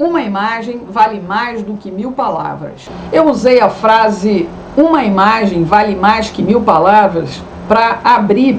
Uma imagem vale mais do que 1000 palavras. Eu usei a frase uma imagem vale mais que 1000 palavras para abrir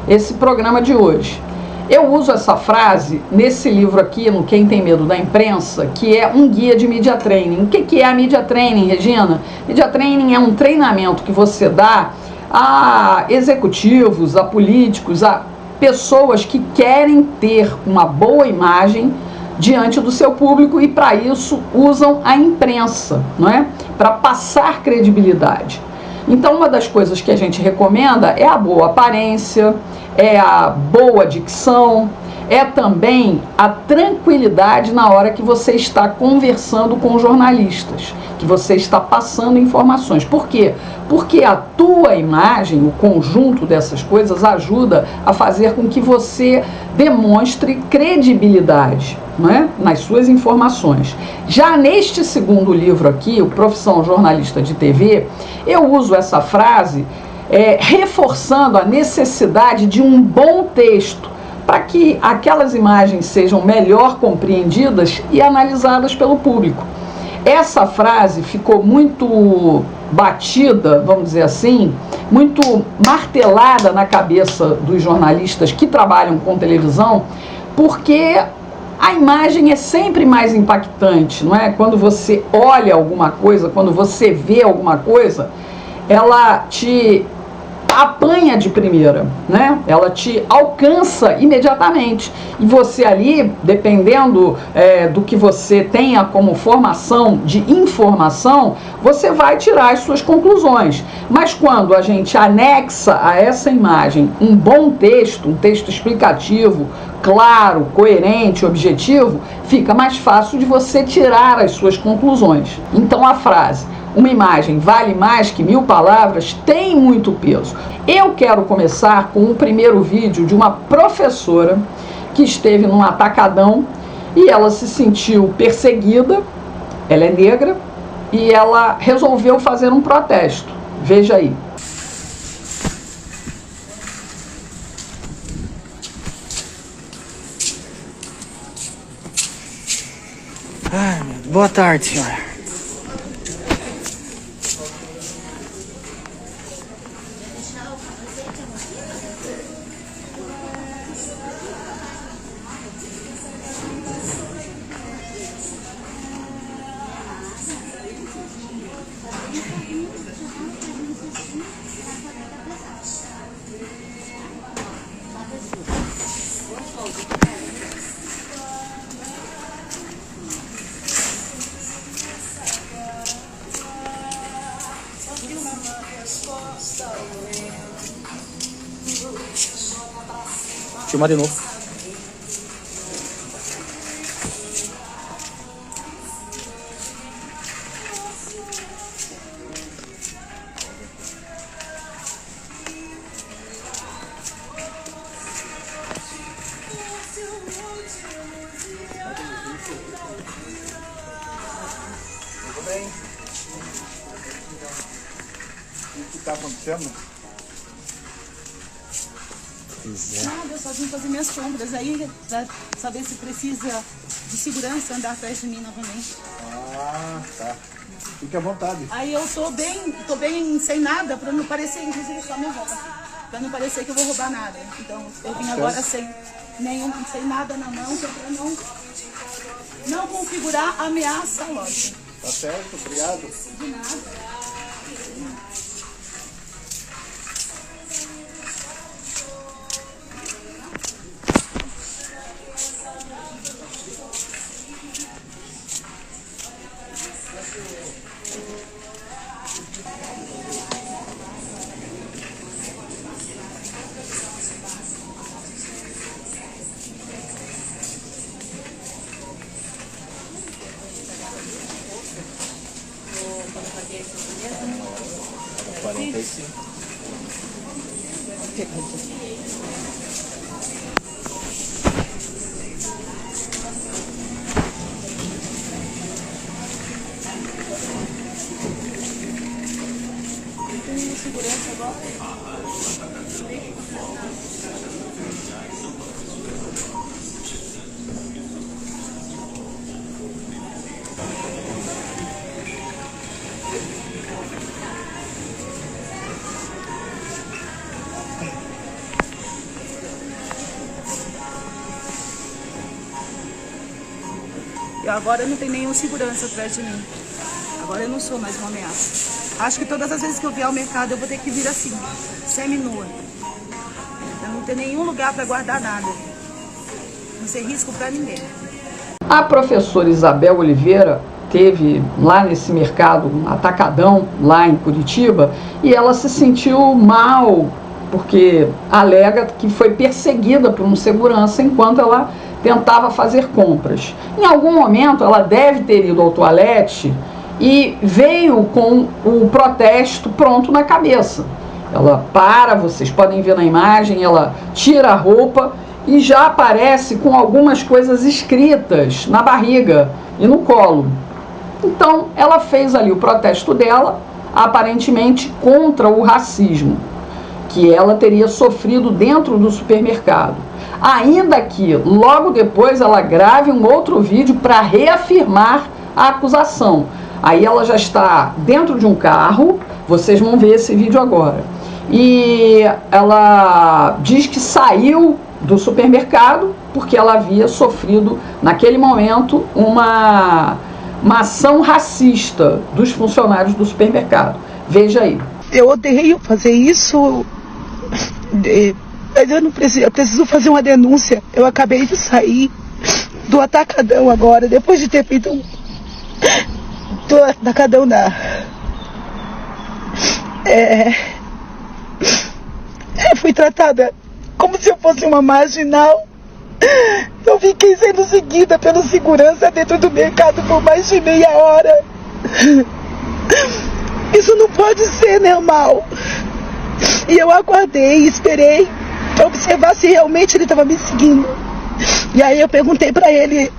esse programa de hoje. Eu uso essa frase nesse livro aqui, no Quem Tem Medo da Imprensa, que é um guia de Media Training. O que é a Media Training, Regina? Media Training é um treinamento que você dá a executivos, a políticos, a pessoas que querem ter uma boa imagem diante do seu público e para isso usam a imprensa, não é? Para passar credibilidade. Então uma das coisas que a gente recomenda é a boa aparência, é a boa dicção, é também a tranquilidade na hora que você está conversando com jornalistas, que você está passando informações. Por quê? Porque a tua imagem, o conjunto dessas coisas, ajuda a fazer com que você demonstre credibilidade, não é? Nas suas informações. Já neste segundo livro aqui, o Profissão Jornalista de TV, eu uso essa frase reforçando a necessidade de um bom texto, para que aquelas imagens sejam melhor compreendidas e analisadas pelo público. Essa frase ficou muito batida, vamos dizer assim, muito martelada na cabeça dos jornalistas que trabalham com televisão, porque a imagem é sempre mais impactante, não é? Quando você olha alguma coisa, quando você vê alguma coisa, ela te apanha de primeira, né? Ela te alcança imediatamente e você ali, dependendo do que você tenha como formação de informação, você vai tirar as suas conclusões. Mas quando a gente anexa a essa imagem um bom texto, um texto explicativo, claro, coerente, objetivo, fica mais fácil de você tirar as suas conclusões. Então a frase uma imagem vale mais que 1000 palavras tem muito peso. Eu quero começar com o primeiro vídeo de uma professora que esteve num atacadão e ela se sentiu perseguida, ela é negra, e ela resolveu fazer um protesto. Veja aí. Boa tarde, senhora. Filmar de novo. Tudo bem? O que está acontecendo? Nada, eu só vim fazer minhas compras aí, pra saber se precisa de segurança andar atrás de mim novamente. Ah, tá. Fique à vontade. Aí eu tô bem sem nada, pra não parecer, inclusive só minha roupa aqui, pra não parecer que eu vou roubar nada. Então eu vim agora sem nada na mão, que é pra não configurar ameaça à loja. Tá certo, obrigado. De nada. Tem segurança agora? E agora não tem nenhum segurança atrás de mim. Agora eu não sou mais uma ameaça. Acho que todas as vezes que eu vier ao mercado eu vou ter que vir assim, semi-nua. Eu não tenho nenhum lugar para guardar nada. Não ser risco para ninguém. A professora Isabel Oliveira teve lá nesse mercado um atacadão lá em Curitiba e ela se sentiu mal porque alega que foi perseguida por um segurança enquanto ela tentava fazer compras. Em algum momento ela deve ter ido ao toalete e veio com o protesto pronto na cabeça. Ela para, vocês podem ver na imagem, ela tira a roupa e já aparece com algumas coisas escritas na barriga e no colo. Então ela fez ali o protesto dela, aparentemente contra o racismo que ela teria sofrido dentro do supermercado. Ainda que logo depois ela grave um outro vídeo para reafirmar a acusação. Aí ela já está dentro de um carro, vocês vão ver esse vídeo agora. E ela diz que saiu do supermercado porque ela havia sofrido naquele momento uma ação racista dos funcionários do supermercado. Veja aí. Eu odeio fazer isso, mas eu preciso fazer uma denúncia. Eu acabei de sair do atacadão agora, depois de ter feito do atacadão eu fui tratada como se eu fosse uma marginal. Eu fiquei sendo seguida pelo segurança dentro do mercado por mais de meia hora. Isso não pode ser normal. E eu aguardei, esperei para observar se realmente ele estava me seguindo. E aí eu perguntei para ele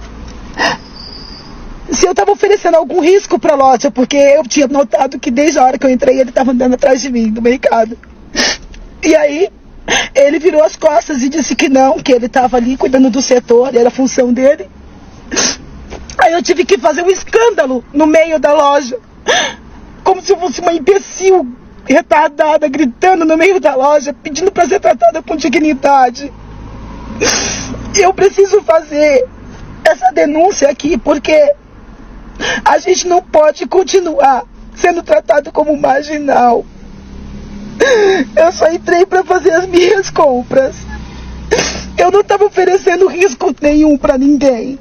se eu estava oferecendo algum risco para a loja, porque eu tinha notado que desde a hora que eu entrei ele estava andando atrás de mim, no mercado. E aí ele virou as costas e disse que não, que ele estava ali cuidando do setor, era a função dele. Aí eu tive que fazer um escândalo no meio da loja, como se eu fosse uma imbecil retardada, gritando no meio da loja, pedindo para ser tratada com dignidade. Eu preciso fazer essa denúncia aqui, porque a gente não pode continuar sendo tratado como marginal. Eu só entrei para fazer as minhas compras. Eu não estava oferecendo risco nenhum para ninguém.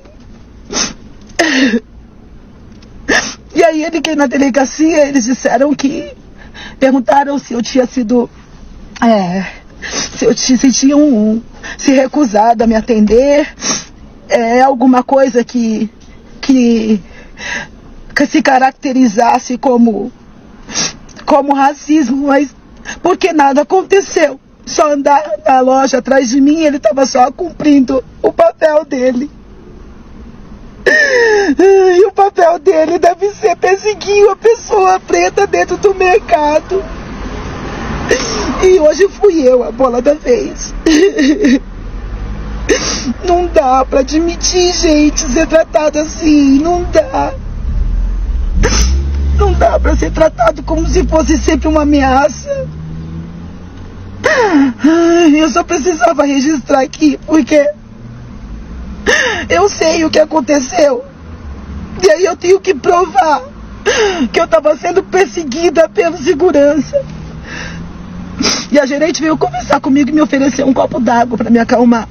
E aí eu liguei na delegacia, eles disseram que... Perguntaram se eu tinha sido... se tinham se recusado a me atender. Alguma coisa que se caracterizasse como racismo, mas porque nada aconteceu. Só andar na loja atrás de mim, ele estava só cumprindo o papel dele. E o papel dele deve ser perseguir uma pessoa preta dentro do mercado. E hoje fui eu a bola da vez. Não dá pra admitir, gente, ser tratado assim. Não dá. Não dá pra ser tratado como se fosse sempre uma ameaça. Eu só precisava registrar aqui, porque eu sei o que aconteceu. E aí eu tenho que provar que eu estava sendo perseguida pelo segurança. E a gerente veio conversar comigo e me ofereceu um copo d'água para me acalmar.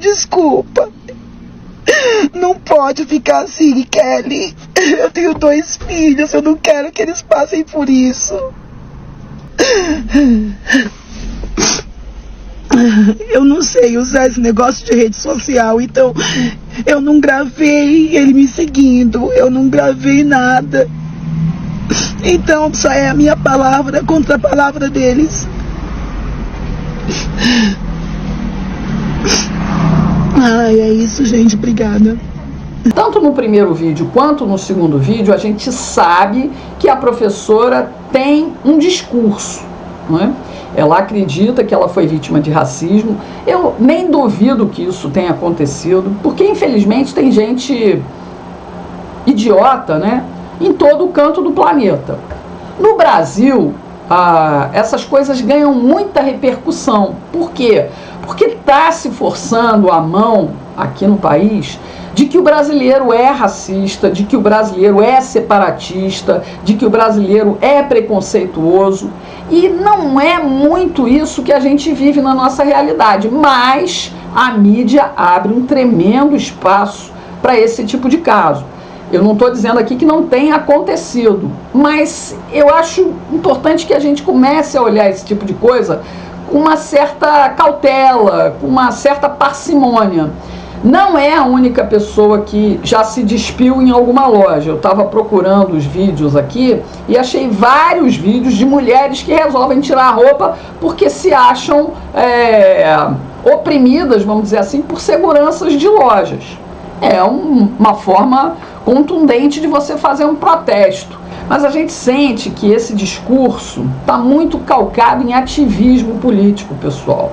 Desculpa. Não pode ficar assim, Kelly. Eu tenho 2 filhos, eu não quero que eles passem por isso. Eu não sei usar esse negócio de rede social, então eu não gravei ele me seguindo, eu não gravei nada. Então só é a minha palavra contra a palavra deles. Ai, é isso, gente, obrigada. Tanto no primeiro vídeo quanto no segundo vídeo, a gente sabe que a professora tem um discurso, não é? Ela acredita que ela foi vítima de racismo. Eu nem duvido que isso tenha acontecido, porque infelizmente tem gente idiota, né, em todo o canto do planeta. No Brasil, essas coisas ganham muita repercussão. Por quê? Porque está se forçando a mão aqui no país de que o brasileiro é racista, de que o brasileiro é separatista, de que o brasileiro é preconceituoso. E não é muito isso que a gente vive na nossa realidade, mas a mídia abre um tremendo espaço para esse tipo de caso. Eu não estou dizendo aqui que não tenha acontecido, mas eu acho importante que a gente comece a olhar esse tipo de coisa com uma certa cautela, com uma certa parcimônia. Não é a única pessoa que já se despiu em alguma loja. Eu estava procurando os vídeos aqui e achei vários vídeos de mulheres que resolvem tirar a roupa porque se acham oprimidas, vamos dizer assim, por seguranças de lojas. É uma forma contundente de você fazer um protesto. Mas a gente sente que esse discurso está muito calcado em ativismo político, pessoal.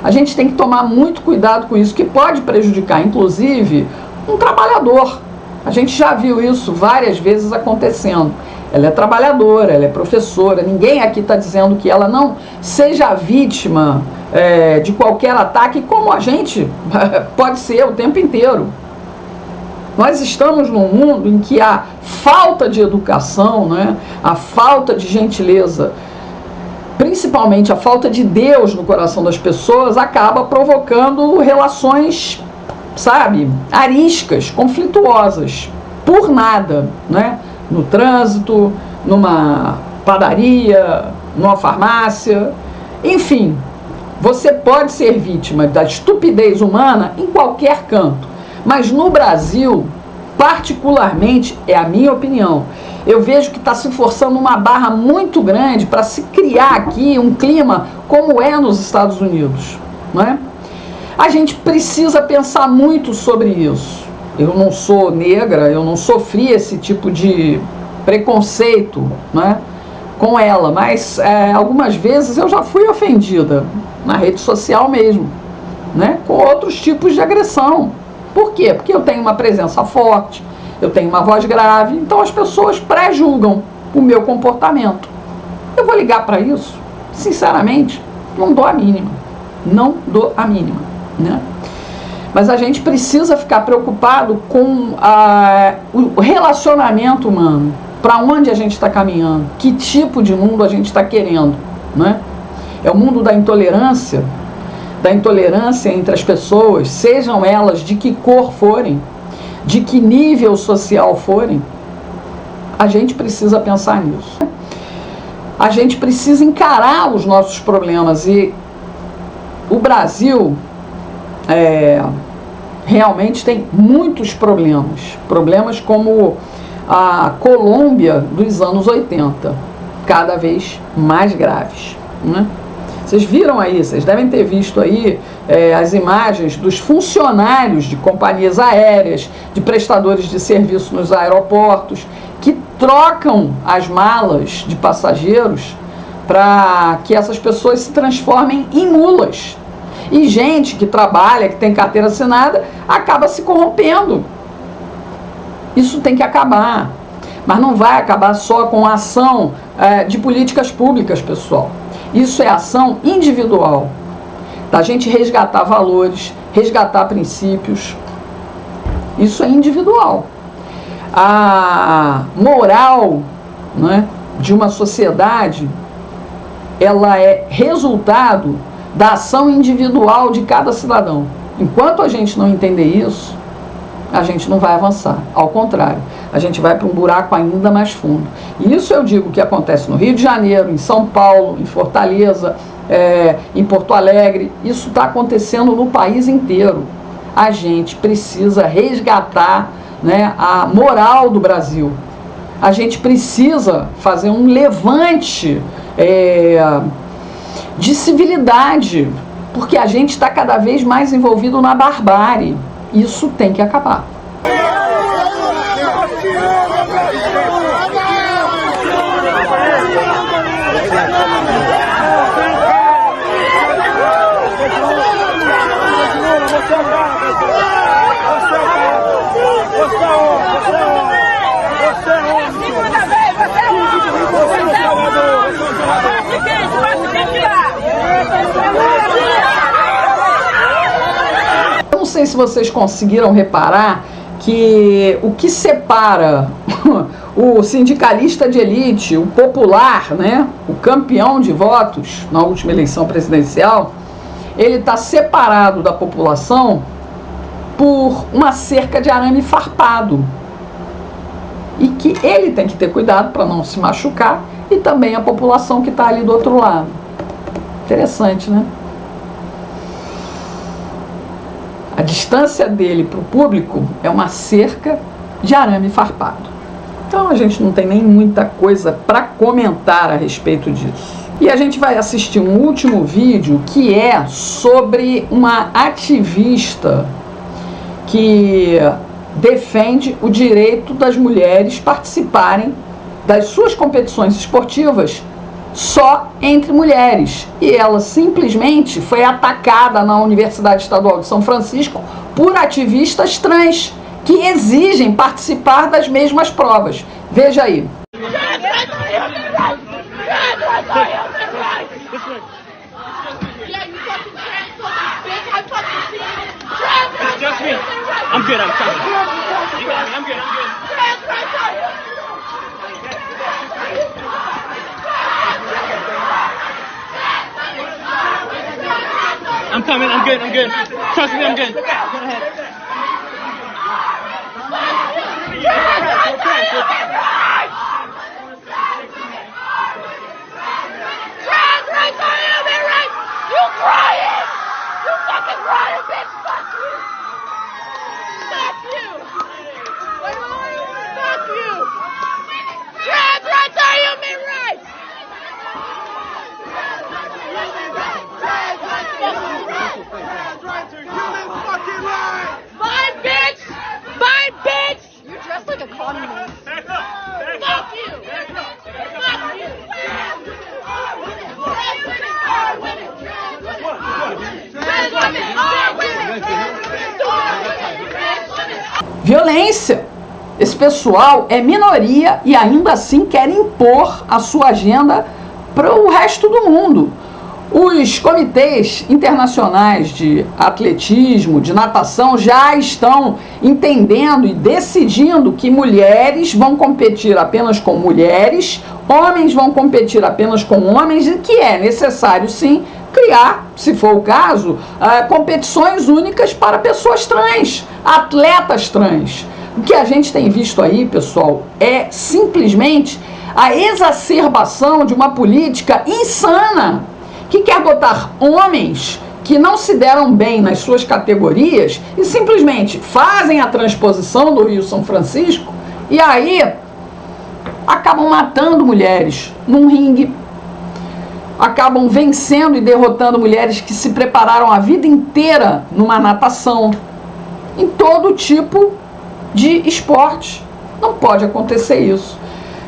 A gente tem que tomar muito cuidado com isso, que pode prejudicar, inclusive, um trabalhador. A gente já viu isso várias vezes acontecendo. Ela é trabalhadora, ela é professora, ninguém aqui está dizendo que ela não seja vítima de qualquer ataque, como a gente pode ser o tempo inteiro. Nós estamos num mundo em que a falta de educação, né, a falta de gentileza, principalmente a falta de Deus no coração das pessoas, acaba provocando relações, sabe, ariscas, conflituosas, por nada, né? No trânsito, numa padaria, numa farmácia, enfim, você pode ser vítima da estupidez humana em qualquer canto. Mas no Brasil, particularmente, é a minha opinião, eu vejo que está se forçando uma barra muito grande para se criar aqui um clima como é nos Estados Unidos, não é? A gente precisa pensar muito sobre isso. Eu não sou negra, eu não sofri esse tipo de preconceito, né, com ela, mas algumas vezes eu já fui ofendida, na rede social mesmo, né, com outros tipos de agressão. Por quê? Porque eu tenho uma presença forte, eu tenho uma voz grave, então as pessoas pré-julgam o meu comportamento. Eu vou ligar para isso? Sinceramente, não dou a mínima. Não dou a mínima, né? Mas a gente precisa ficar preocupado com o relacionamento humano, para onde a gente está caminhando, que tipo de mundo a gente está querendo, né? É o mundo da intolerância entre as pessoas, sejam elas de que cor forem, de que nível social forem. A gente precisa pensar nisso. A gente precisa encarar os nossos problemas e o Brasil realmente tem muitos problemas como a Colômbia dos anos 80, cada vez mais graves, né? Vocês viram aí, vocês devem ter visto aí as imagens dos funcionários de companhias aéreas, de prestadores de serviço nos aeroportos, que trocam as malas de passageiros para que essas pessoas se transformem em mulas. E gente que trabalha, que tem carteira assinada, acaba se corrompendo. Isso tem que acabar. Mas não vai acabar só com a ação de políticas públicas, pessoal. Isso é ação individual, da gente resgatar valores, resgatar princípios. Isso é individual. A moral, né, de uma sociedade, ela é resultado da ação individual de cada cidadão. Enquanto a gente não entender isso, a gente não vai avançar. Ao contrário, a gente vai para um buraco ainda mais fundo. E isso eu digo que acontece no Rio de Janeiro, em São Paulo, em Fortaleza, em Porto Alegre. Isso está acontecendo no país inteiro. A gente precisa resgatar, né, a moral do Brasil. A gente precisa fazer um levante de civilidade, porque a gente está cada vez mais envolvido na barbárie. Isso tem que acabar. se vocês conseguiram reparar que o que separa o sindicalista de elite, o popular, né, o campeão de votos na última eleição presidencial, ele está separado da população por uma cerca de arame farpado. E que ele tem que ter cuidado para não se machucar, e também a população que está ali do outro lado. Interessante, né? A distância dele para o público é uma cerca de arame farpado. Então a gente não tem nem muita coisa para comentar a respeito disso. E a gente vai assistir um último vídeo que é sobre uma ativista que defende o direito das mulheres participarem das suas competições esportivas só entre mulheres. E ela simplesmente foi atacada na Universidade Estadual de São Francisco por ativistas trans que exigem participar das mesmas provas. Veja aí. I'm good, I'm sorry. I'm good. I'm coming, I'm good. Trust me, I'm good. Go ahead. Trans rights are human rights! You crying! You fucking crying, bitch! Fuck you! Fuck you! Fuck you! Trans rights are human rights! Trans rights are human fucking rights! Fine, bitch! Fine, bitch! You dress like a communist. Fuck you! Fuck you! Violência. Esse pessoal é minoria e ainda assim quer impor a sua agenda para o resto do mundo. Os comitês internacionais de atletismo, de natação, já estão entendendo e decidindo que mulheres vão competir apenas com mulheres, homens vão competir apenas com homens, e que é necessário, sim, criar, se for o caso, competições únicas para pessoas trans, atletas trans. O que a gente tem visto aí, pessoal, é simplesmente a exacerbação de uma política insana, que quer botar homens que não se deram bem nas suas categorias e simplesmente fazem a transposição do Rio São Francisco e aí acabam matando mulheres num ringue, acabam vencendo e derrotando mulheres que se prepararam a vida inteira numa natação, em todo tipo de esporte. Não pode acontecer isso.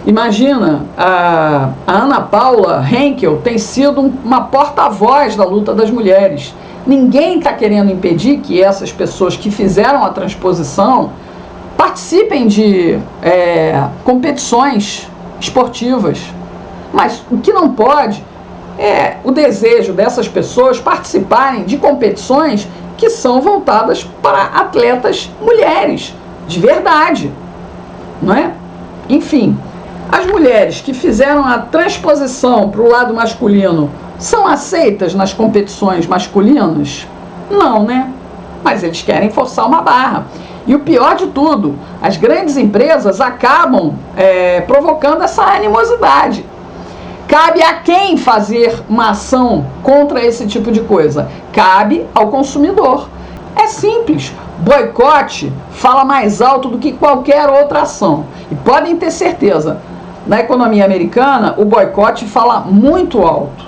Imagina, a Ana Paula Henkel tem sido uma porta-voz da luta das mulheres. Ninguém está querendo impedir que essas pessoas que fizeram a transposição participem de competições esportivas. Mas o que não pode é o desejo dessas pessoas participarem de competições que são voltadas para atletas mulheres, de verdade, não é? Enfim, as mulheres que fizeram a transposição para o lado masculino são aceitas nas competições masculinas? Não, né? Mas eles querem forçar uma barra. E o pior de tudo, as grandes empresas acabam provocando essa animosidade. Cabe a quem fazer uma ação contra esse tipo de coisa? Cabe ao consumidor. É simples. Boicote fala mais alto do que qualquer outra ação. E podem ter certeza, na economia americana, o boicote fala muito alto.